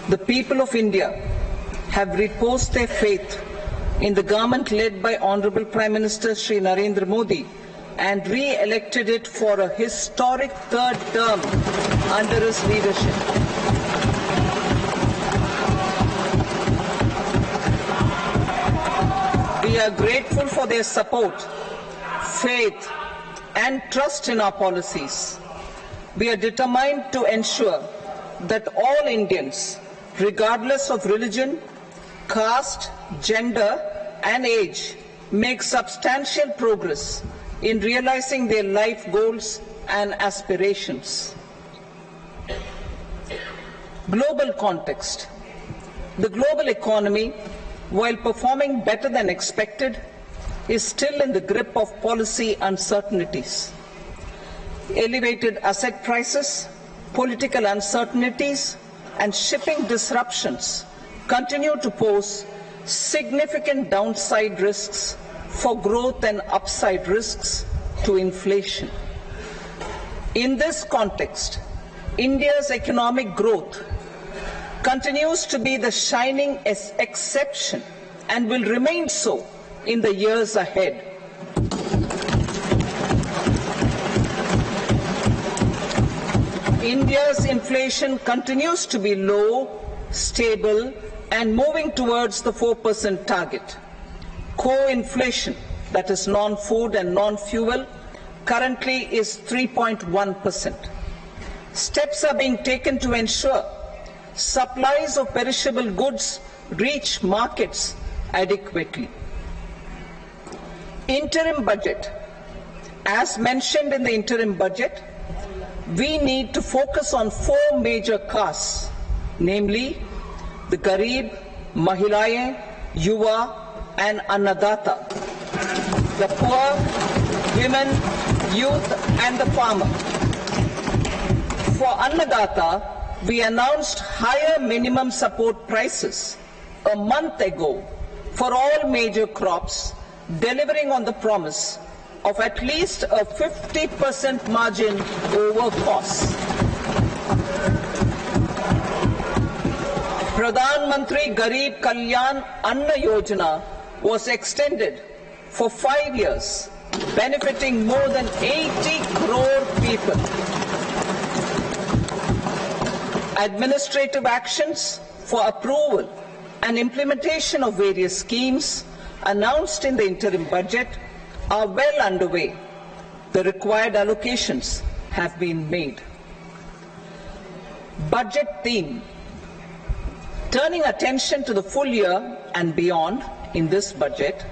The people of India have reposed their faith in the government led by Honorable Prime Minister Shri Narendra Modi and re-elected it for a historic third term under his leadership. We are grateful for their support, faith, and trust in our policies. We are determined to ensure that all Indians, regardless of religion, caste, gender, and age, make substantial progress in realizing their life goals and aspirations. Global context. The global economy, while performing better than expected, is still in the grip of policy uncertainties. Elevated asset prices, political uncertainties, and shipping disruptions continue to pose significant downside risks for growth and upside risks to inflation. In this context, India's economic growth continues to be the shining exception and will remain so in the years ahead. India's inflation continues to be low, stable, and moving towards the 4% target. Core inflation, that is non-food and non-fuel, currently is 3.1%. Steps are being taken to ensure supplies of perishable goods reach markets adequately. Interim budget. As mentioned in the interim budget, we need to focus on 4 major castes, namely the Garib, Mahilaye, Yuva, and Annadata, the poor, women, youth, and the farmer. For Annadata, we announced higher minimum support prices a month ago for all major crops, delivering on the promise of at least a 50% margin over costs. Pradhan Mantri Garib Kalyan Anna Yojana was extended for 5 years, benefiting more than 80 crore people. Administrative actions for approval and implementation of various schemes announced in the interim budget are well underway. The required allocations have been made. Budget theme. Turning attention to the full year and beyond in this budget,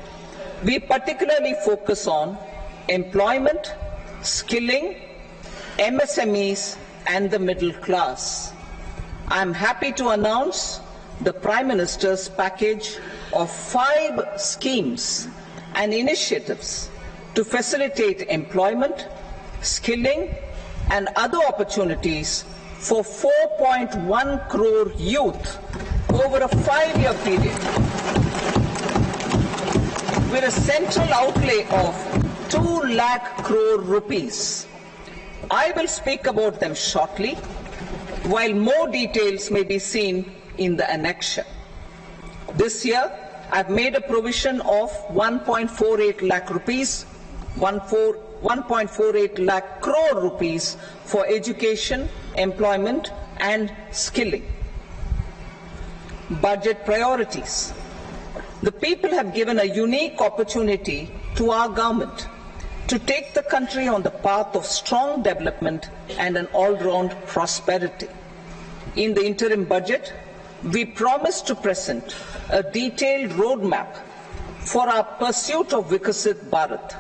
we particularly focus on employment, skilling, MSMEs, and the middle class. I am happy to announce the Prime Minister's package of 5 schemes and initiatives to facilitate employment, skilling, and other opportunities for 4.1 crore youth over a 5-year period, with a central outlay of 2 lakh crore rupees. I will speak about them shortly, while more details may be seen in the annexure. This year, I've made a provision of 1.48 lakh rupees, 1.48 lakh crore rupees for education, employment, and skilling. Budget priorities. The people have given a unique opportunity to our government to take the country on the path of strong development and an all-round prosperity. In the interim budget, we promise to present a detailed roadmap for our pursuit of Vikasit Bharat.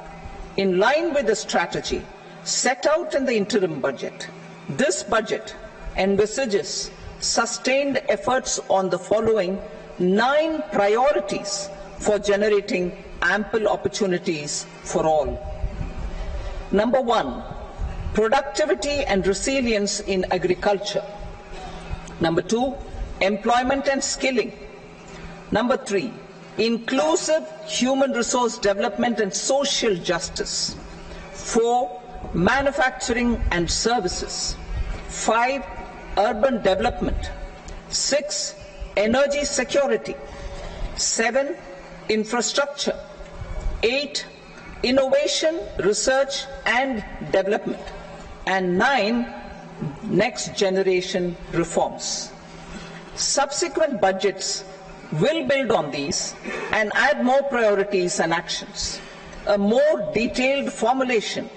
In line with the strategy set out in the interim budget, this budget envisages sustained efforts on the following 9 priorities for generating ample opportunities for all. Number 1, productivity and resilience in agriculture. Number 2, employment and skilling. Number 3, inclusive human resource development and social justice. 4, manufacturing and services. 5, urban development. 6. Energy security. 7. Infrastructure. 8. Innovation, research and development. And 9. Next generation reforms. Subsequent budgets will build on these and add more priorities and actions. A more detailed formulation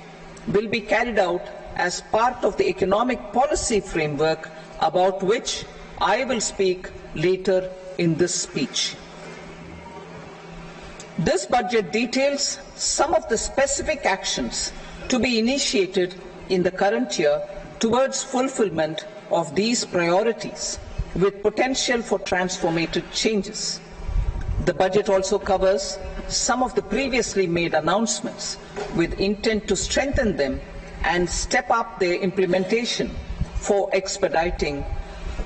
will be carried out as part of the economic policy framework about which I will speak later in this speech. This budget details some of the specific actions to be initiated in the current year towards fulfillment of these priorities with potential for transformative changes. The budget also covers some of the previously made announcements with intent to strengthen them and step up their implementation for expediting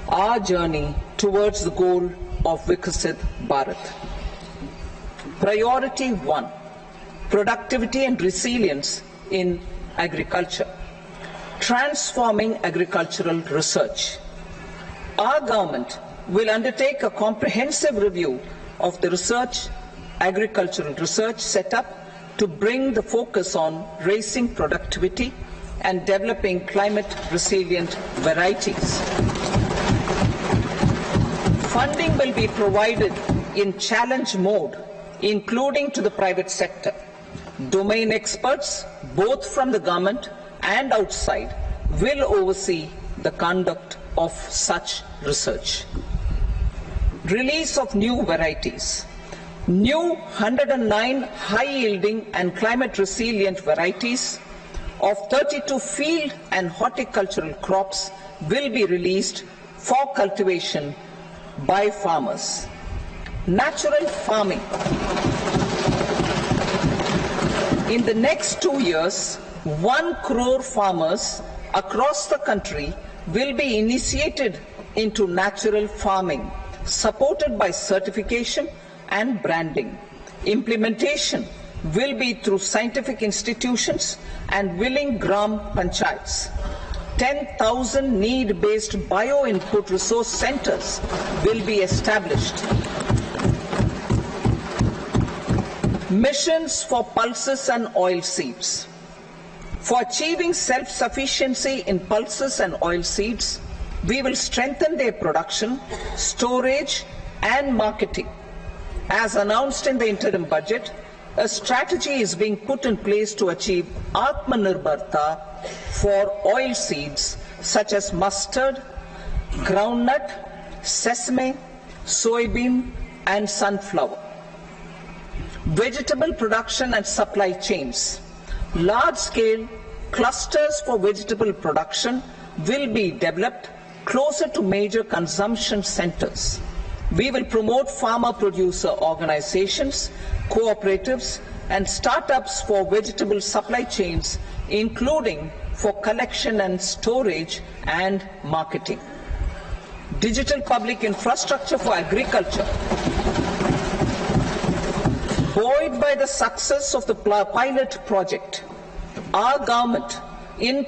our journey towards the goal of Viksit Bharat. Priority 1, productivity and resilience in agriculture. Transforming agricultural research. Our government will undertake a comprehensive review of the agricultural research setup to bring the focus on raising productivity and developing climate-resilient varieties. Funding will be provided in challenge mode, including to the private sector. Domain experts, both from the government and outside, will oversee the conduct of such research. Release of new varieties. New 109 high-yielding and climate-resilient varieties of 32 field and horticultural crops will be released for cultivation by farmers. Natural farming. In the next 2 years, 1 crore farmers across the country will be initiated into natural farming, supported by certification and branding. Implementation will be through scientific institutions and willing gram panchayats. 10,000 need-based bio-input resource centers will be established. Missions for pulses and oilseeds. For achieving self-sufficiency in pulses and oilseeds, we will strengthen their production, storage and marketing. As announced in the interim budget, a strategy is being put in place to achieve Atmanirbharta for oilseeds such as mustard, groundnut, sesame, soybean and sunflower. Vegetable production and supply chains. Large-scale clusters for vegetable production will be developed closer to major consumption centers. We will promote farmer-producer organizations, cooperatives, and startups for vegetable supply chains, including for collection and storage and marketing. Digital public infrastructure for agriculture. Buoyed by the success of the pilot project, our government, in